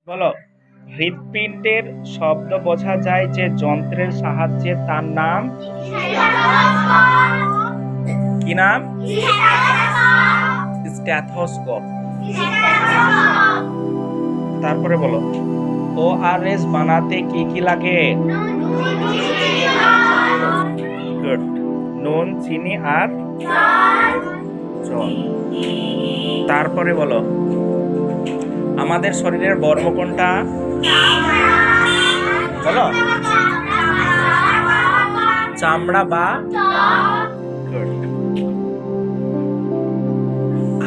বলো, হৃৎপিণ্ডের শব্দ বোঝা যায় যে যন্ত্রের সাহায্যে তার নাম কি নাম? স্ট্যাথোস্কোপ। তারপরে বলো, ORS বানাতে কি কি লাগে? গুড। নুন, চিনি আর জল। তারপরে বলো, আমাদের শরীরের বর্ম কোনটা? বলো, চামড়া বা গুড।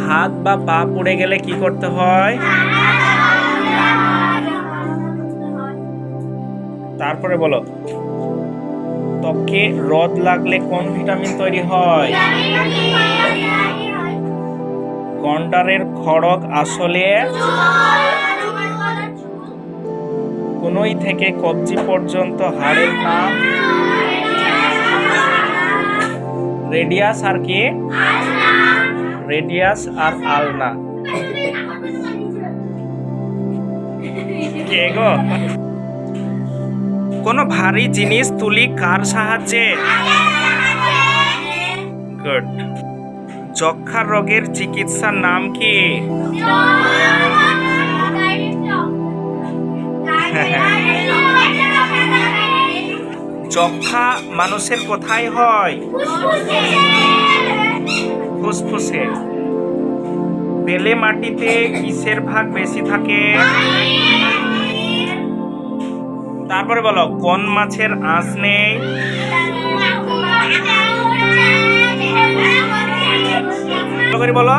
হাত বা পা পুড়ে গেলে কি করতে হয়? তারপরে বলো, ত্বকে রোদ লাগলে কোন ভিটামিন তৈরি হয়? গন্ডারের খড়গ আসলে কনুই থেকে কবজি পর্যন্ত হাড়ের নাম? রেডিয়াস আর কি? রেডিয়াস আর আলনা। কে গো? কোন ভারী জিনিস তুলি কার সাহায্যে? গুড। যক্ষা রোগের চিকিৎসার নাম কি? যক্ষা মানুষের কোথায় হয়? ফুসফুসে। বেলে মাটিতে কিসের ভাগ বেশি থাকে? তারপরে বলো, কোন মাছের আঁশ নেই? বলো।